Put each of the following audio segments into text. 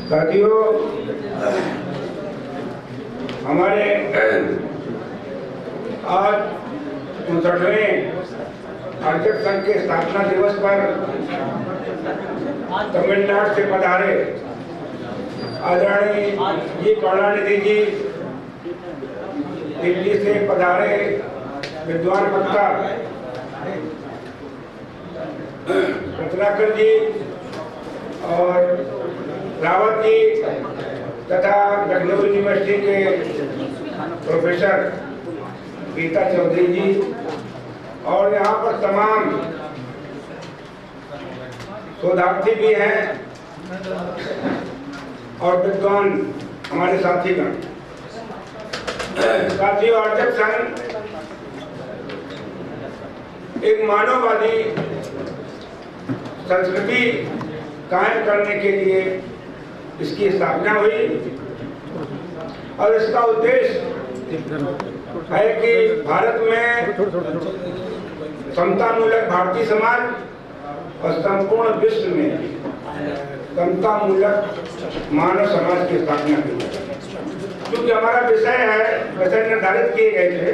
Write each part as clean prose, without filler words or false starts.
साथियों, हमारे आज 59वें अर्चक संघ के स्थापना दिवस पर तमिलनाडु से पधारे आदरणीय जी करुणानिधि जी, दिल्ली से पधारे विद्वान वक्ता रत्नाकर जी और रावत जी तथा लखनऊ यूनिवर्सिटी के प्रोफेसर गीता चौधरी जी और यहाँ पर तमाम शोधार्थी भी हैं और विद्वान हमारे साथीगण। साथियों, अर्चक संघ एक मानववादी संस्कृति कायम करने के लिए इसकी स्थापना हुई और इसका उद्देश्य है कि भारत में समतामूलक भारतीय समाज और संपूर्ण विश्व में समतामूलक मानव समाज की स्थापना की। क्योंकि हमारा विषय निर्धारित किए गए थे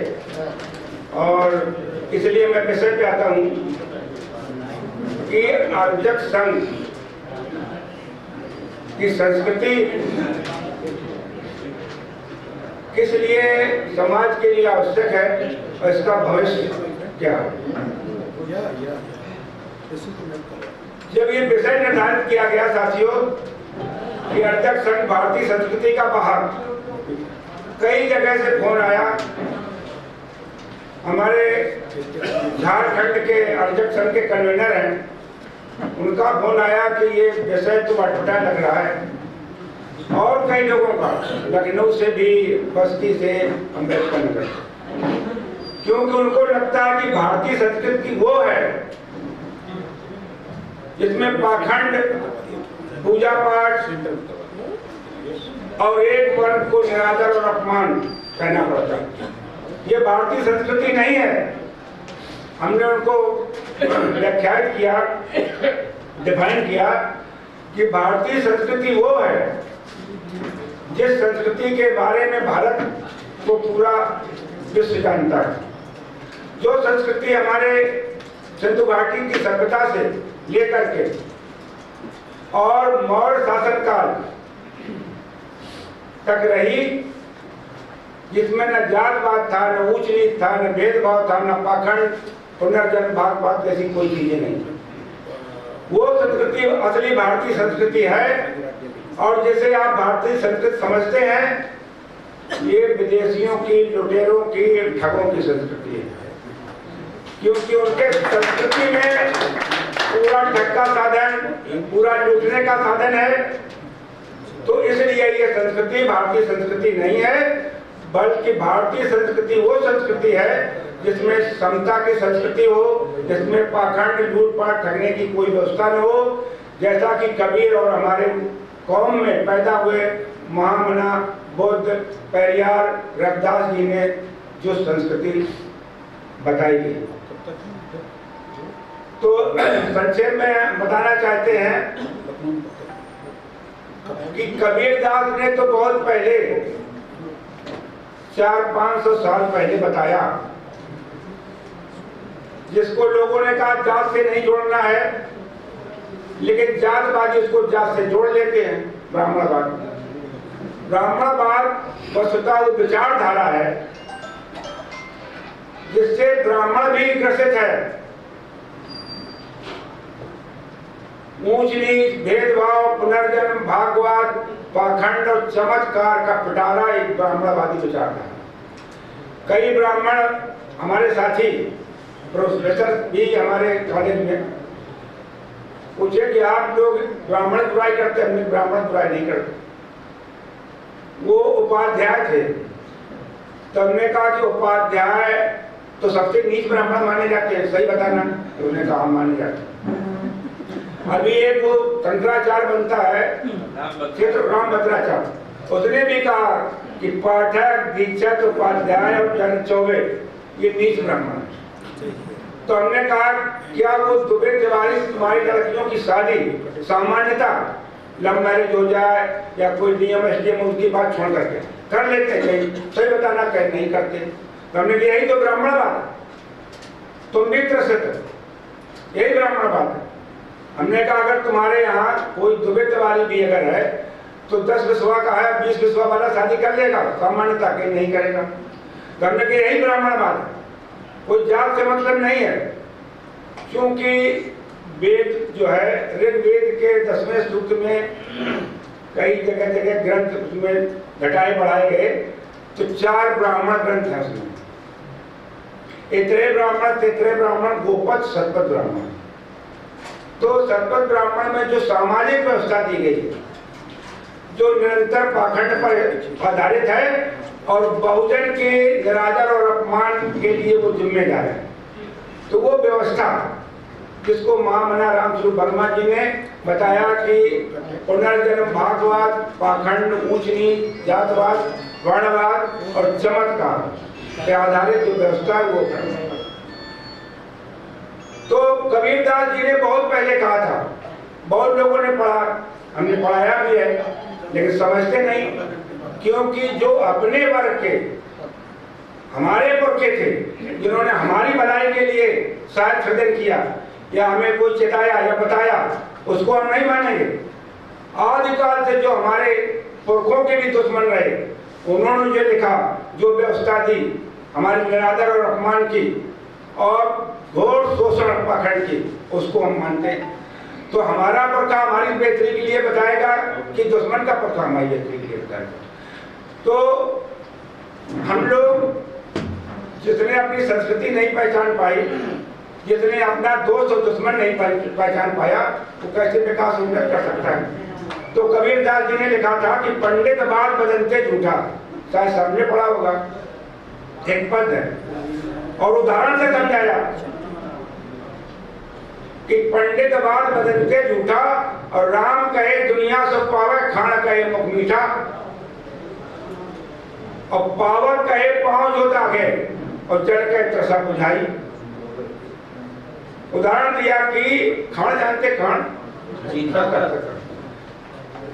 और इसलिए मैं विषय पे आता हूँ कि अर्चक संघ की संस्कृति किस लिए समाज के लिए आवश्यक है और इसका भविष्य क्या है। जब ये विषय निर्धारित किया गया साथियों कि अर्चक संघ भारतीय संस्कृति का बाहर, कई जगह से फोन आया। हमारे झारखंड के अर्चक संघ के कन्वीनर हैं, उनका फोन आया कि ये विषय तो अटपटा लग रहा है और कई लोगों का, लखनऊ से भी, बस्ती से, अम्बेडकर नगर, क्योंकि उनको लगता है कि भारतीय संस्कृति वो है जिसमें पाखंड, पूजा पाठ और एक वर्ग को निरादर और अपमान कहना पड़ता है। ये भारतीय संस्कृति नहीं है। हमने उनको व्याख्यायित किया, डिफाइन किया कि भारतीय संस्कृति वो है जिस संस्कृति के बारे में भारत को पूरा विश्व जानता है। जो संस्कृति हमारे सिंधु घाटी की सभ्यता से लेकर के और मौर्य शासनकाल तक रही, जिसमें न जातपात था, न ऊंच नीच था, न भेदभाव था, न पाखंड, पुनर्जन्म, भागवत जैसी कोई चीजें नहीं। वो संस्कृति असली भारतीय संस्कृति है। और जैसे आप भारतीय संस्कृति समझते हैं, ये विदेशियों की, लुटेरों की, ठगों की संस्कृति है। क्योंकि उनके संस्कृति में पूरा ठग का साधन, पूरा लूटने का साधन है। तो इसलिए ये संस्कृति भारतीय संस्कृति नहीं है, बल्कि भारतीय संस्कृति वो संस्कृति है जिसमें समता की संस्कृति हो, जिसमें पाखंड, लूटपाट, ठगने की कोई व्यवस्था न हो। जैसा कि कबीर और हमारे कौम में पैदा हुए महामना, बुद्ध, पेरियार, रविदास जी ने जो संस्कृति बताई गई। तो संक्षेप में बताना चाहते हैं कि कबीरदास ने तो बहुत पहले, 400-500 साल पहले बताया, जिसको लोगों ने कहा जात से नहीं जोड़ना है, लेकिन जातवादी उसको जात से जोड़ लेते हैं। ब्राह्मणवाद, ब्राह्मणवाद वस्तुतः वो विचारधारा है जिससे ब्राह्मण भी ग्रसित है। ऊंच नीच, भेदभाव, पुनर्जन्म, भागवत, पाखंड और चमत्कार का पिटारा एक ब्राह्मणवादी विचारधारा। कई ब्राह्मण हमारे साथी प्रोफेसर भी हमारे कॉलेज में पूछे कि आप लोग ब्राह्मण बुराई करते हैं। हमने ब्राह्मण बुराई नहीं करते। वो उपाध्याय थे, तो हमने कहा कि उपाध्याय तो सबसे नीच ब्राह्मण माने जाते हैं, सही बताना। तो उन्होंने कहा माने जाते हैं। अभी एक वो शंकराचार्य बनता है, क्षेत्र राम भद्राचार्य, उसने भी कहा कि पाठक, दीक्षित, उपाध्याय और जन चौबे ये नीच ब्राह्मण है। तो हमने कहा क्या वो दुबे तिवारी तुम्हारी लड़कियों की शादी सामान्यता लव मैरिज हो जाए या कोई डीएम एसडीएम उनकी बात छोड़ करके कर लेते हैं, कहीं सही बताना कहीं नहीं करते। तो हमने कहा यही तो ब्राह्मण बात है, तुम भी त्रसित हो, यही ब्राह्मण बात है। हमने कहा अगर तुम्हारे यहाँ कोई दुबे वाली भी अगर है तो 10 विश्वा का है, 20 विश्वा वाला शादी कर लेगा, सामान्यता कहीं नहीं करेगा। तो हमने कहा यही ब्राह्मण बात है, कोई जात से मतलब नहीं है। क्योंकि वेद जो है ऋग्वेद के 10वें सूक्त में कई जगह जगह ग्रंथ उसमें घटाए बढ़ाए गए, तो 4 ब्राह्मण ग्रंथ हैं उसमें, इतरे ब्राह्मण, तेतरे ब्राह्मण, गोपद, शतपथ ब्राह्मण। तो शतपथ ब्राह्मण में जो सामाजिक व्यवस्था दी गई है, जो निरंतर पाखंड पर आधारित है और बहुजन के निरादर और अपमान के लिए वो जिम्मेदार है, तो वो व्यवस्था जिसको महामना रामस्वरूप वर्मा जी ने बताया कि पुनर्जन्म, भागवाद, पाखंड, ऊंच नीच, जातवाद, वर्णवाद और चमत्कार पे आधारित जो व्यवस्था है वो है। तो कबीरदास जी ने बहुत पहले कहा था, बहुत लोगों ने पढ़ा, हमने पढ़ाया भी है, लेकिन समझते नहीं। क्योंकि जो अपने वर्ग के, हमारे पुरखे थे, जिन्होंने हमारी भलाई के लिए शायद सृजन किया या हमें कोई चिताया या बताया, उसको हम नहीं मानेंगे। आदिकाल से जो हमारे पुरखों के भी दुश्मन रहे, उन्होंने जो लिखा, जो व्यवस्था दी हमारे निरादर और अपमान की और घोर शोषण पाखंड की, उसको हम मानते हैं। तो हमारा पुरखा हमारी बेहतरी के लिए बताएगा कि दुश्मन का पुरखा हमारी बेहतरी के लिए बताएगा। तो हम लोग जिसने अपनी संस्कृति नहीं पहचान पाई, जिसने अपना दोस्त और दुश्मन नहीं पहचान पाया, वो कैसे विकास उन्नत कर सकता है। तो कबीरदास जी ने लिखा था कि पंडित बात बदलते झूठा, शायद सबने पढ़ा होगा, एक पद है, और उदाहरण से समझाया कि पंडित बात बदलते झूठा और राम कहे दुनिया सो पावे, खाना कहे मुख मीठा, और पावर कहे पांव जो दागे और जड़ कहे त्रसा बुझाई। उदाहरण दिया कि खान जानते, खान जीता करता,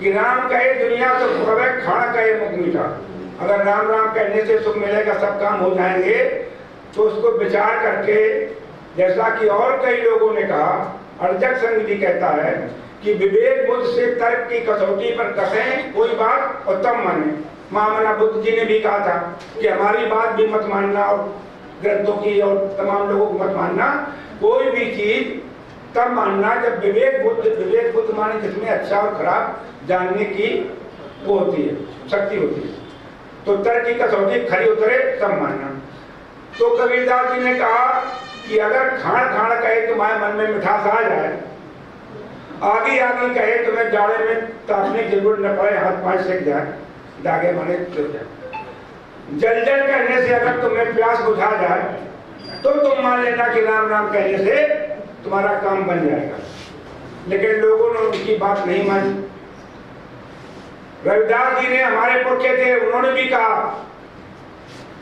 कि राम कहे दुनिया सो पावे, खाना कहे मुख मीठा। अगर राम राम कहने से सुख मिलेगा, सब काम हो जाएंगे, तो उसको विचार करके, जैसा कि और कई लोगों ने कहा, अर्जक संघ भी कहता है कि विवेक बुद्ध से तर्क की कसौटी पर कसें कोई बात और तब माने। महामना बुद्ध जी ने भी कहा था कि हमारी बात भी मत मानना और ग्रंथों की और तमाम लोगों को मत मानना, कोई भी चीज तब मानना जब विवेक बुद्ध माने जिसमें अच्छा और खराब जानने की वो होती है, शक्ति होती है। तो तर्क की कसौटी खरी उतरे तब मानना। तो कबीरदास जी ने कहा कि अगर खाण खाण कहे तुम्हारे मन में मिठास आ जाए, आगे आगे कहे तुम्हें जाड़े में तापने की जरूरत न पड़े, हाथ पांव सेक जाए, दागे माने चुप जाए, जल जल कहने से अगर तुम्हें प्यास बुझा जाए, तो तुम मान लेना कि राम राम कहने से तुम्हारा काम बन जाएगा। लेकिन लोगों ने उनकी बात नहीं मानी। रविदास जी ने, हमारे पुरखे थे, उन्होंने भी कहा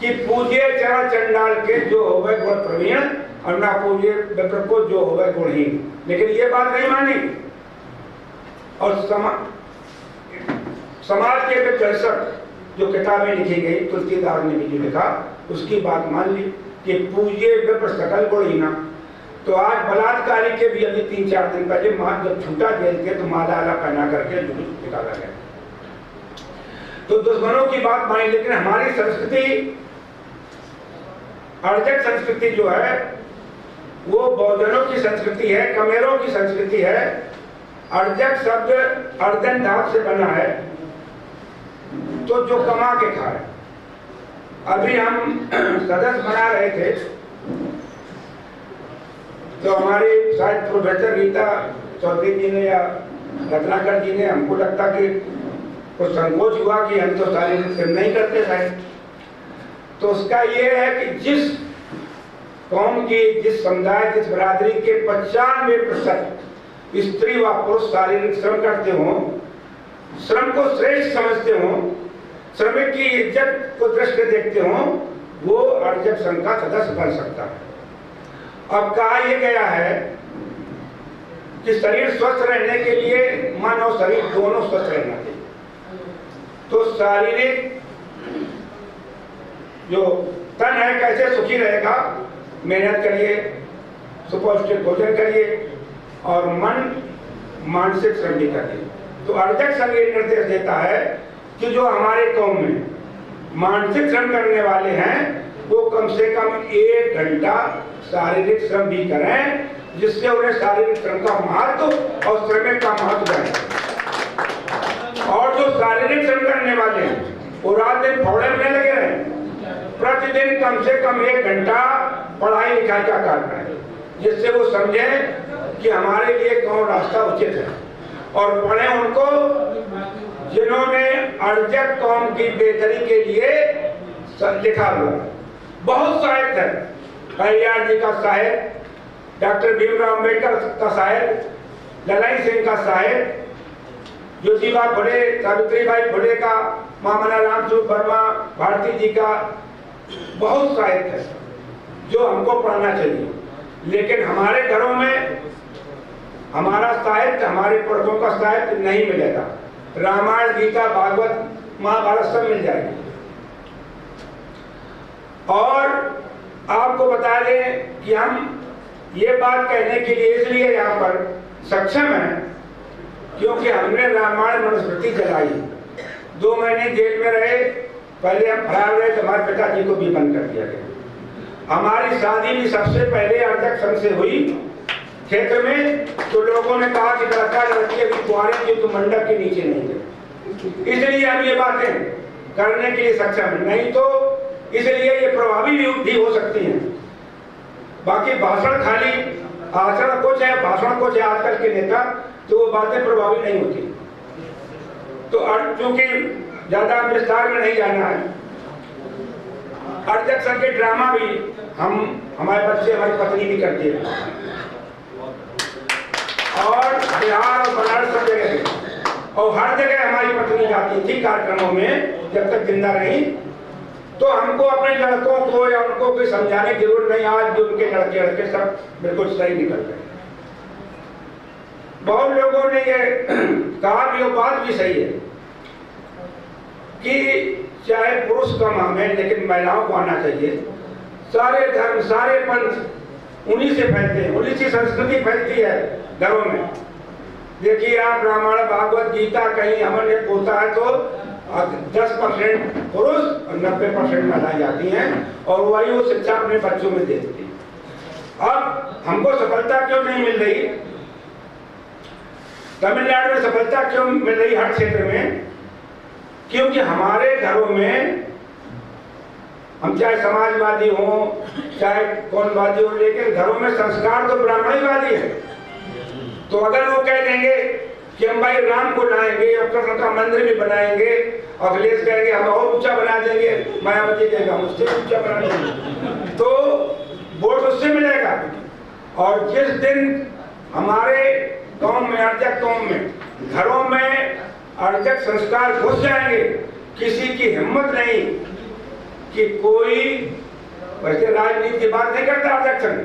कि पूजे चरण चंडाल के जो होवे गुण प्रवीण और ना पूजे विप्र को जो होवे गुणहीन। लेकिन ये बात नहीं मानी और समाज के विश्लेषक जो किताबें लिखी गई, तुलसीदास ने भी जो लिखा, उसकी बात मान ली कि पूजे विप्र सकल गुणहीना। तो आज बलात्कारी के भी अभी 3-4 दिन पहले जब छूटा जेल के, तो माला पहना करके जुलूस निकाला गया। तो दुश्मनों की बात मानी, लेकिन हमारी संस्कृति, अर्जक संस्कृति जो है वो बहुजनों की संस्कृति है, कमेरों की संस्कृति है। अर्जक शब्द अर्जन धातु से बना है, तो जो कमा के खाए। अभी हम सदस्य बना रहे थे, तो हमारी शायद प्रोफेसर गीता चौधरी जी ने या रत्नाकर जी ने, हमको लगता कि कुछ संकोच हुआ कि हम तो शारीरिक श्रम नहीं करते थे। तो उसका ये है कि जिस कौम की, जिस समुदाय, जिस बरादरी के 95% स्त्री व पुरुष शारीरिक श्रम करते हो, श्रम को श्रेष्ठ समझते हो, श्रमिक की इज्जत को दृष्टि देखते हो, वो अर्जक संघ का सदस्य बन सकता है। अब कहा यह गया है कि शरीर स्वस्थ रहने के लिए मन और शरीर दोनों स्वस्थ रहना चाहिए। तो शारीरिक जो तन है कैसे सुखी रहेगा, मेहनत करिए, सुपौष्टिक भोजन करिए और मन मानसिक श्रम भी करिए। तो अर्जक संघ निर्देश देता है कि जो हमारे कौम में मानसिक श्रम करने वाले हैं वो कम से कम 1 घंटा शारीरिक श्रम भी करें, जिससे उन्हें शारीरिक श्रम का महत्व और श्रमिक का महत्व जाने। और जो शारीरिक श्रम करने वाले हैं वो रात दिन फौड़े में लगे रहे, प्रतिदिन कम से कम 1 घंटा पढ़ाई लिखाई का कार्य करें, जिससे वो समझे कि हमारे लिए कौन रास्ता उचित है। और पढ़े उनको जिन्होंने अर्जक कौम की बेहतरी के लिए लिखा हुआ। बहुत साहित्य है, परियार जी का साहित्य, डॉक्टर भीमराव अम्बेडकर का साहित्य, ललाई सिंह का साहित्य, ज्योतिबा फुले, सावित्रीबाई फुले का, मामला रामस्वरूप वर्मा, भारती जी का बहुत साहित्य है जो हमको पढ़ना चाहिए। लेकिन हमारे घरों में हमारा साहित्य, हमारे पुरखों का साहित्य नहीं मिलेगा। रामायण, गीता, भागवत, महाभारत सब मिल जाएगी। और आपको बता दें कि हम ये बात कहने के लिए इसलिए यहाँ पर सक्षम हैं क्योंकि हमने रामायण मनुस्मृति चलाई। 2 महीने जेल में रहे, पहले हम फरार रहे तो हमारे पिताजी को भी बंद कर दिया गया। हमारी शादी भी सबसे पहले अर्जक संघ से हुई क्षेत्र में। तो लोगों ने कहा कि लड़का लड़की अभी कुंवारे की तो मंडप के नीचे नहीं गए, इसलिए हम ये बातें करने के लिए सक्षम है। नहीं तो इसलिए ये प्रभावी भी हो सकती हैं। बाकी भाषण खाली आचरण कुछ है, भाषण कुछ है आजकल के नेता, तो वो बातें प्रभावी नहीं होती। तो चूंकि ज्यादा विस्तार में नहीं जाना है, अर्जक संघ के ड्रामा भी हमारे बच्चे, हमारी पत्नी भी करती है। और बिहार और बनारस सब जगह और हर जगह हमारी पत्नी जाती थी कार्यक्रमों में जब तक जिंदा रही। तो हमको अपने लड़कों को या उनको कोई समझाने की जरूरत नहीं। आज भी उनके लड़के सब बिल्कुल सही निकल गए। बहुत लोगों ने ये कहा भी, वो बात भी सही है कि चाहे पुरुष कम हमें, लेकिन महिलाओं को आना चाहिए। सारे धर्म, सारे पंथ उन्हीं से फैलते हैं, उन्हीं से संस्कृति फैलती है घरों में। देखिए आप रामायण, भागवत, गीता कहीं अमन एक होता है तो 10% पुरुष और 90% महिलाएं जाती हैं और वही वो शिक्षा अपने बच्चों में देती है। अब हमको सफलता क्यों नहीं मिल रही? तमिलनाडु में सफलता क्यों मिल रही हर क्षेत्र में? क्योंकि हमारे घरों में हम चाहे समाजवादी हो चाहे कौनवादी हो, लेकिन घरों में संस्कार तो ब्राह्मणवादी है। तो अगर वो कह देंगे कि हम भाई राम को लाएंगे और कृष्ण का मंदिर भी बनाएंगे, अखिलेश कहेंगे हम और ऊंचा बना देंगे, मायावती कहेगा हम उससे ऊंचा बना देंगे, तो वोट उससे मिलेगा। और जिस दिन हमारे कौम में, अर्जक कौम में, घरों में अर्जक संस्कार घुस जाएंगे, किसी की हिम्मत नहीं कि कोई, वैसे राजनीति की बात नहीं करता अर्जक संघ,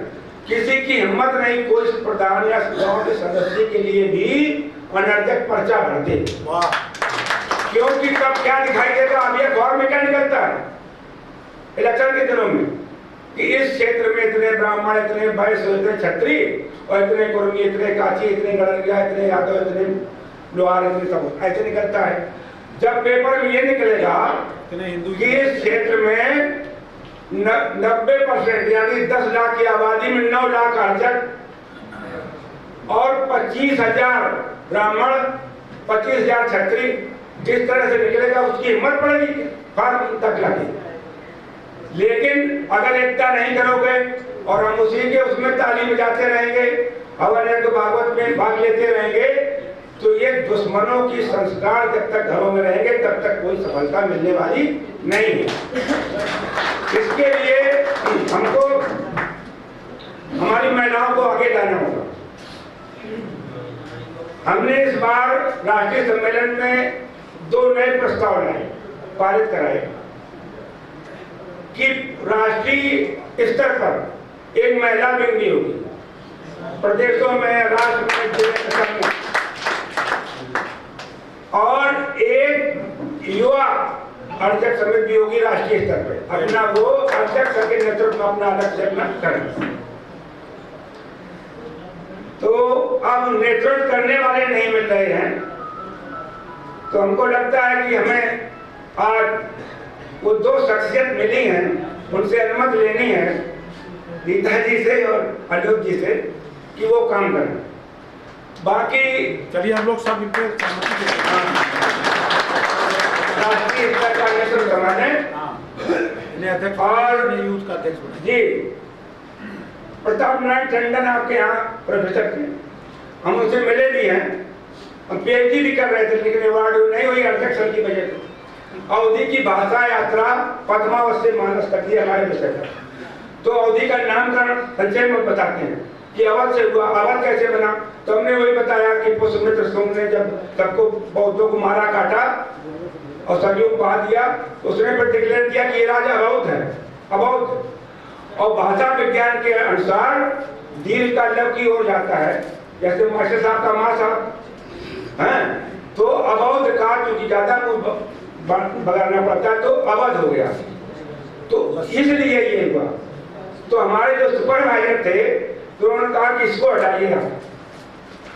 किसी की हिम्मत नहीं कोई प्रधान या गांव के सदस्य के लिए भी अनर्जक पर्चा भरते। क्योंकि तब क्या दिखाई देगा? अब ये अखबार में क्या निकलता है इलेक्शन के दिनों में कि इस क्षेत्र में इतने ब्राह्मण, इतने वैश्य, इतने क्षत्रिय और इतने कुर्मी, इतने काची, इतने गड़रिया, इतने यादव, इतने लोहार, इतने सब, ऐसे निकलता है। जब पेपर में ये निकलेगा कि इस क्षेत्र में 90% यानी 10 लाख की आबादी में 9 लाख अर्जक और 25,000 ब्राह्मण, 25,000 क्षत्रिय, जिस तरह से निकलेगा उसकी हिम्मत पड़ेगी फार्म तक लगी। लेकिन अगर एकता नहीं करोगे और हम उसी के उसमें तालीम जाते रहेंगे, हवन यज्ञ भागवत में भाग लेते रहेंगे, तो ये दुश्मनों की संस्कार जब तक घरों में रहेंगे तब तक कोई सफलता मिलने वाली नहीं है। इसके लिए हमको हमारी महिलाओं को आगे लाना होगा। हमने इस बार राष्ट्रीय सम्मेलन में 2 नए प्रस्ताव लाए, पारित कराए कि राष्ट्रीय स्तर पर एक महिला विंग भी होगी। प्रदेशों में, राष्ट्र में, अध्यक्ष समिति होगी राष्ट्रीय स्तर पे, अपना वो अध्यक्ष के नेतृत्व में अपना अलग से अपना करें। तो अब नेतृत्व करने वाले नहीं मिल रहे हैं, तो हमको लगता है कि हमें आज वो दो शख्सियत मिली हैं, उनसे अनुमति लेनी है, गीता जी से और अनूप जी से, कि वो काम करें। बाकी चलिए हम लोग सब मिलकर राष्ट्रीय स्तर का नेतृत्व संभालें अध्यक्ष और यूथ का अध्यक्ष बने। जी प्रताप नारायण टंडन आपके यहाँ प्रोफेसर थे, हम उनसे मिले भी हैं, हम पीएचडी भी कर रहे थे, लेकिन अवार्ड नहीं हुई अध्यक्ष सर की वजह से। अवधि की भाषा यात्रा पद्मावत से मानस तक ही हमारे विषय था। तो अवधि का नामकरण संक्षेप में बताते हैं कि अवध से हुआ। अवध कैसे बना? तो हमने वही बताया कि पुष्यमित्र शुंग ने जब सबको बौद्धों को मारा काटा और सदियों को बहा दिया, तो उसने फिर डिक्लेयर किया कि ये राजा अबौध है, अबौध। और भाषा विज्ञान के अनुसार दीर्घ का लब की ओर जाता है, जैसे मास्टर साहब का माँ साहब हैं, तो अबौध का चूंकि ज्यादा बगाना पड़ता है तो अवध हो गया, तो इसलिए ये हुआ। तो हमारे जो सुपरवाइजर थे तो उन्होंने कहा कि इसको हटाइएगा।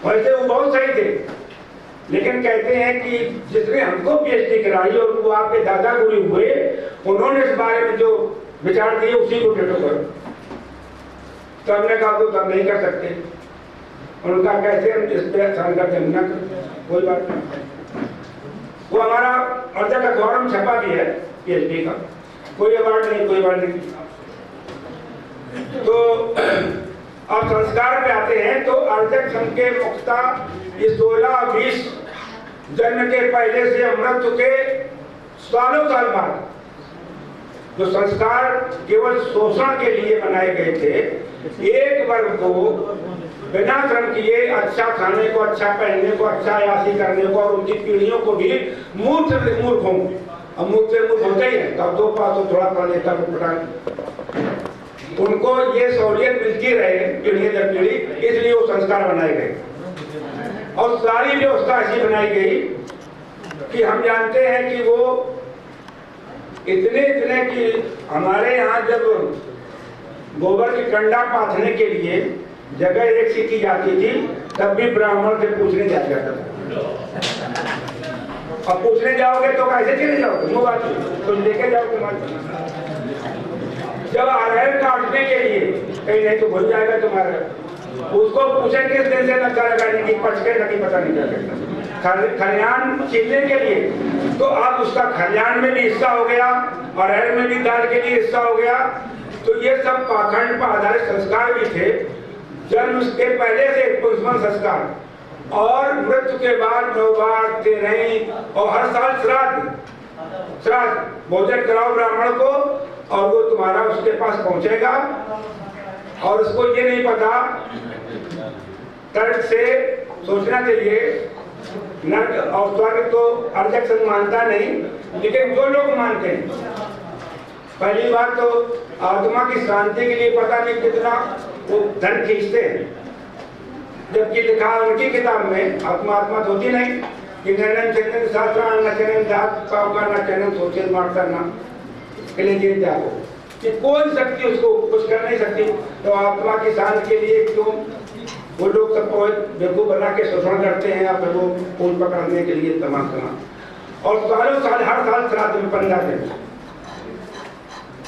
वैसे वो बहुत सही थे, लेकिन कहते हैं कि जिसने हमको पीएचडी कराई और वो आपके दादा गुरु हुए, उन्होंने इस बारे में जो विचार दिए उसी को टेटो करो। तो हमने कहा तो हम नहीं कर सकते। उनका कैसे हम इस पे आसान कर देंगे, कोई बात नहीं। वो हमारा अध्यक्ष अखबार में छपा भी है पीएचडी का, कोई अवार्ड नहीं, कोई अवार्ड नहीं। तो अब संस्कार पे आते हैं। तो अध्यक्ष संघ के मुख्ता ये 16-20 जन्म के पहले से मृत्यु के सालों साल बाद जो संस्कार केवल शोषण के लिए बनाए गए थे, एक वर्ग को बिना श्रम किए अच्छा खाने को, अच्छा पहनने को, अच्छा यासी करने को, और उनकी पीढ़ियों को भी मूर्ख से मूर्ख हों। अब मूर्ख से मूर्ख होते ही हैं, कब दो पास तो थोड़ा पढ़ लेता उनको ये सहूलियत मिलती रहे पीढ़ी दर पीढ़ी, इसलिए वो संस्कार बनाए गए। और सारी व्यवस्था ऐसी बनाई गई कि हम जानते हैं कि वो इतने कि हमारे यहाँ जब गोबर की कंडा पाथने के लिए जगह एक सी की जाती थी, तब भी ब्राह्मण से पूछने जाया जाता था। अब पूछने जाओगे तो कैसे चले जाओगे? वो बात तुम लेके जाओ तुम्हारे। जब अरहर काटने के लिए कहीं नहीं तो भूल जाएगा तुम्हारा, उसको पूछे किस दिन से नक्का लगाने की पचके नहीं पता नहीं क्या करता। खलियान छीनने के लिए तो अब उसका खलियान में भी हिस्सा हो गया, अरहर में भी दाल के लिए हिस्सा हो गया। तो ये सब पाखंड पर आधारित संस्कार भी थे। जन्म के पहले से पुष्पन संस्कार और मृत्यु के बाद नौबार, तेरही और हर साल श्राद्ध भोजन कराओ ब्राह्मण को, और वो तुम्हारा उसके पास पहुंचेगा। और उसको ये नहीं पता, तर्क से सोचना चाहिए, नर्क और स्वर्ग तो अध्यक्ष मानता नहीं, लेकिन जो लोग मानते हैं, पहली बात तो आत्मा की शांति के लिए पता नहीं कितना वो धन खींचते हैं, जबकि लिखा उनकी किताब में आत्मा तो होती नहीं कि नैनन चैनन शास्त्र न चैनन जात पावका न चैनन सोचे मारता ना त्यागो, कि कोई शक्ति उसको कुछ कर नहीं सकती। तो आत्मा की शांति के लिए क्यों वो लोग सबको बेवकूफ बना के शोषण करते हैं, या फिर वो फूल पकड़ने के लिए तमाम और सालों साल हर साल श्राद्ध में 15 दिन।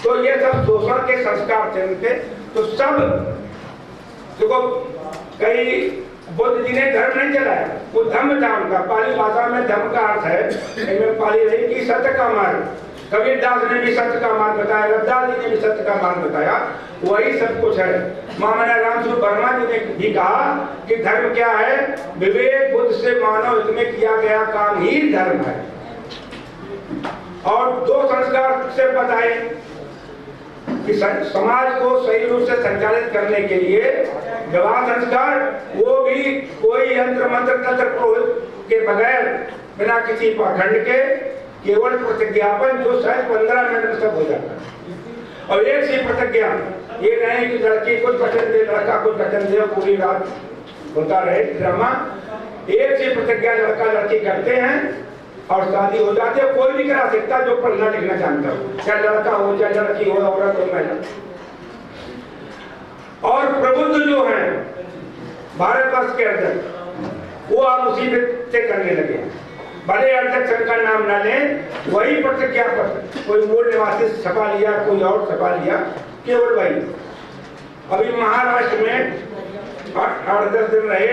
तो ये सब शोषण के संस्कार थे। तो सब देखो, कई बुद्ध जी ने धर्म नहीं चलाया, वो धम्म था उनका। पाली भाषा में धर्म का अर्थ है, इनमें पाली रही कि सत्य का मार्ग। कबीरदास ने भी सत्य का मार्ग बताया, रविदास जी ने भी सत्य का मार्ग बताया, वही सब कुछ है। महामना रामस्वरूप वर्मा जी ने भी कहा कि धर्म क्या है? विवेक बुद्ध से मानव हित में किया गया काम ही धर्म है। और दो संस्कार से बताए कि समाज को सही रूप से संचालित करने के लिए विवाह संस्कार, वो भी कोई यंत्र मंत्र तंत्र पुरोहित के बगैर, बिना किसी पाखंड के, केवल प्रतिज्ञापन, जो शायद 15 मिनट में सब हो जाता है। और एक सी प्रतिज्ञा, ये नहीं कि लड़की कुछ वचन दे, लड़का कुछ वचन दे, पूरी रात होता रहे ड्रामा। एक सी प्रतिज्ञा लड़का लड़की करते हैं और शादी हो जाती है। कोई भी करा सकता है जो पढ़ना लिखना जानता हो, चाहे लड़का हो चाहे लड़की हो, औरत हो महिला। और प्रबुद्ध जो है भारतवर्ष के अध्यक्ष, वो आप उसी से करने लगे। भले अध्यक्ष संघ का नाम ना लें, वही प्रतिज्ञा पत्र कोई मूल निवासी छपा लिया, कोई और छपा लिया, केवल वही। अभी महाराष्ट्र में 8-10 दिन रहे,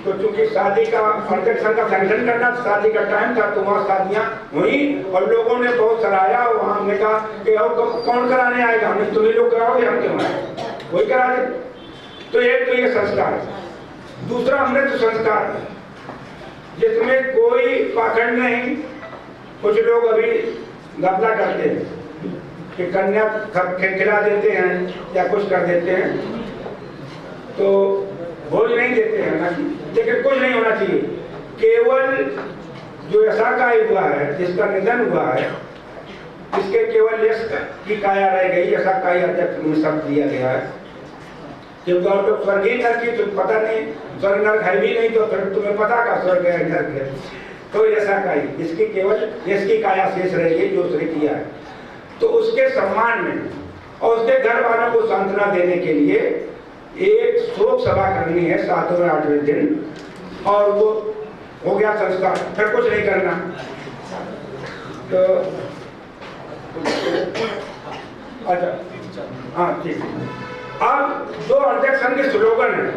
तो चूंकि शादी का अध्यक्ष संघ का संगठन करना, शादी का टाइम था, तो वहाँ शादियां हुई और लोगों ने बहुत सराहा। वहाँ हमने कहा कि और कौन कराने आएगा, हमें तुम्हें लोग कराओगे, हम क्यों आए, वही करा दे। तो एक तो ये संस्कार है। दूसरा अमृत संस्कार है, जिसमें कोई पाखंड नहीं। कुछ लोग अभी घपला करते हैं कि कन्या खिला देते हैं या कुछ कर देते हैं, तो भोज नहीं देते हैं ना, लेकिन कुछ नहीं होना चाहिए। केवल जो यशाकाई हुआ है, जिसका निधन हुआ है, इसके केवल यश की काया रह गई, यशाकाई अध्यक्ष में शब्द दिया गया है। क्योंकि और तो स्वर्गीय नरक की तो पता नहीं, स्वर्ग नरक है भी नहीं, तो फिर तुम्हें पता का स्वर्ग है नरक है। तो यशाकाई, इसकी केवल यश की काया शेष रह गई जो उसने किया है। तो उसके सम्मान में और उसके घर वालों को सांत्वना देने के लिए एक शोक सभा करनी है 7वें 8वें दिन, और वो हो गया संस्कार, फिर कुछ नहीं करना। तो अच्छा, हाँ ठीक है। अब जो अध्यक्ष संघ के स्लोगन है,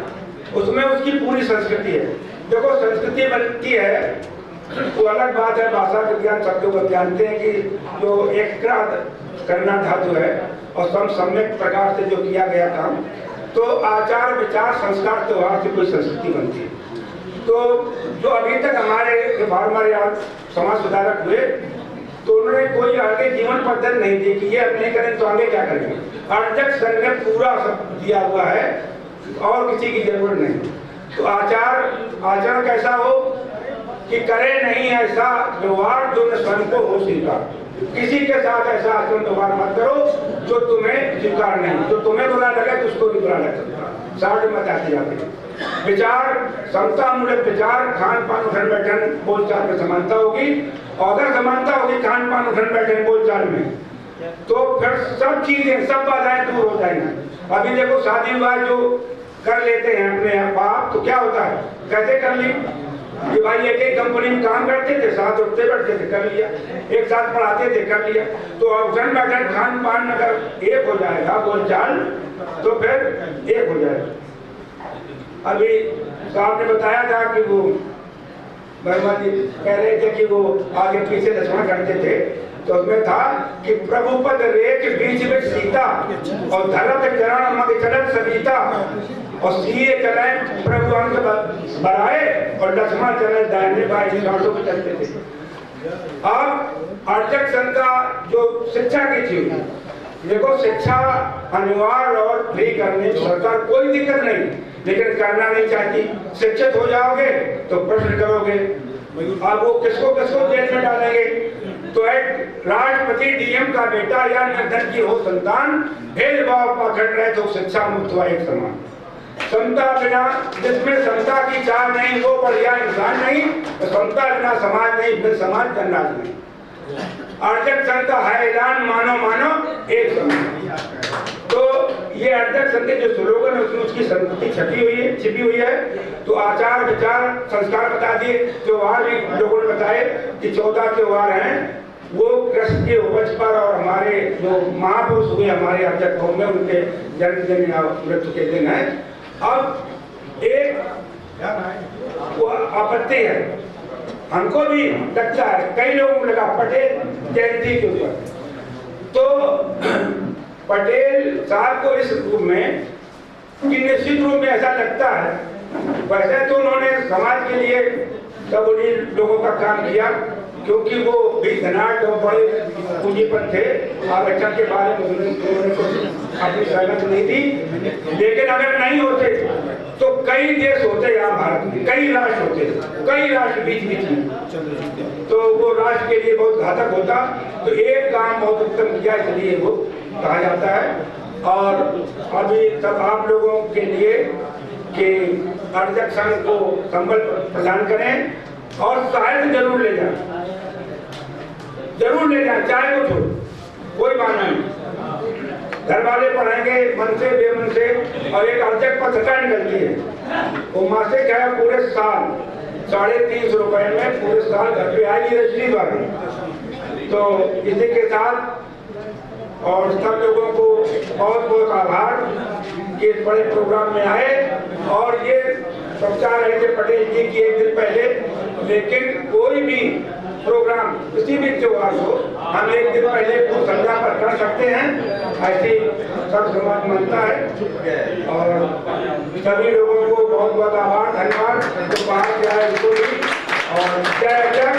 उसमें उसकी पूरी संस्कृति है। देखो, संस्कृति बनती है तो अलग बात है, भाषा विज्ञान शब्दों को जानते हैं कि जो एक करना धातु है और सम्यक प्रकार से जो किया गया काम, तो आचार विचार संस्कार त्योहार से कोई संस्कृति बनती है। तो जो अभी तक हमारे यहाँ समाज सुधारक हुए, तो उन्होंने कोई आगे जीवन पद्धति नहीं दी कि ये अब नहीं करें तो आगे क्या करेंगे। अध्यक्ष संघ ने पूरा सब दिया हुआ है और किसी की जरूरत नहीं। तो आचरण कैसा हो कि करे नहीं ऐसा व्यवहार जो न स्वयं को हो स्वीकार। किसी के साथ ऐसा आचरण व्यवहार मत करो जो तुम्हें स्वीकार नहीं, जो तुम्हें बुरा लगे तो उसको भी बुरा लग सकता। साथ मत आते जाते विचार, समता मूलक विचार, खान पान उठन बैठन बोलचाल में समानता होगी। और अगर समानता होगी खान पान उठन बैठन बोलचाल में, तो फिर सब चीजें, सब बाधाएं दूर हो जाएंगी। अभी देखो, शादी विवाह जो कर लेते हैं अपने आप, तो क्या होता है, कैसे कर ली कि भाई एक कंपनी में काम करते थे, साथ उठते बैठते थे, कर लिया, एक साथ पढ़ाते थे, कर लिया। तो उठन बैठन खान पान अगर एक हो जाएगा बोलचाल, तो फिर एक हो जाएगा। अभी साहब ने बताया था कि वो वर्मा जी कह रहे थे कि वो आगे पीछे लक्ष्मण करते थे, तो उसमें था कि प्रभुपद रेख बीच में सीता और धरत चरण मग चलत सविता और सीए चले प्रभु अंग बढ़ाए और लक्ष्मण चले दाहिने बाएं घाटों पर चलते थे। अब अध्यक्ष संघ का जो शिक्षा की थी, देखो शिक्षा अनिवार्य और फ्री करने की सरकार कोई दिक्कत नहीं, लेकिन करना नहीं चाहती। शिक्षित हो जाओगे तो प्रश्न करोगे, अब वो किसको किसको जेल में डालेंगे। तो एक राष्ट्रपति डीएम का बेटा या निर्धन की हो संतान, भेदभाव पाखंड रहे तो शिक्षा मुक्त हुआ एक समान। समता बिना, जिसमें समता की चाह नहीं वो बढ़िया इंसान नहीं, तो समता बिना समाज नहीं, फिर समाज जन्नत नहीं। अध्यक्ष संघ का है ऐलान, मानो मानो एक समान। तो ये अध्यक्ष संघ के जो स्लोगन है उसमें उसकी संस्कृति छिपी हुई है। तो आचार विचार संस्कार बता दिए, त्योहार भी लोगों ने बताए कि 14 त्योहार हैं, वो कृष्ण के उपज पर और हमारे जो महापुरुष हुए हमारे अध्यक्ष होंगे उनके जन्मदिन या मृत्यु के दिन है। अब एक आपत्ति है, हमको भी लगता है, कई लोगों को लगा पटेल जयंती के ऊपर, तो पटेल साहब को इस रूप में कि निश्चित रूप में ऐसा लगता है, वैसे तो उन्होंने समाज के लिए सब उन्हीं लोगों का काम किया, क्योंकि वो भी धनाढ़ और बड़े पूंजीपत थे। आरक्षण के बारे में उन्होंने अपनी सहमति नहीं दी, लेकिन अगर नहीं होते तो कई देश होते यहाँ भारत में, कई राष्ट्र होते, कई राष्ट्र बीच में, तो वो राष्ट्र के लिए बहुत घातक होता। तो एक काम बहुत उत्तम किया, इसलिए वो कहा जाता है। और अभी तब आप लोगों के लिए कि अध्यक्ष संघ को संबल प्रदान करें और साहित्य जरूर ले जाएं। जरूर ले जाए, चाहे कुछ हो, कोई माना नहीं। घर वाले पढ़ाएंगे मन से बेमन से, और एक अर्जक पत्रिका निकलती है, वो मासिक है, पूरे साल 350 रुपए में पूरे साल घर पे आएगी रजनी द्वारा। तो इसी के साथ और सब लोगों को बहुत बहुत आभार कि इस बड़े प्रोग्राम में आए। और ये प्रचार रहे थे पटेल जी की एक दिन पहले, लेकिन कोई भी प्रोग्राम किसी भी त्योहार को हम एक दिन पहले पूर्व संध्या पर कर सकते हैं, ऐसी सब समाज मानता है। और सभी लोगों को बहुत बहुत आभार, धन्यवाद जो बाहर से आए उनको भी। और जय जय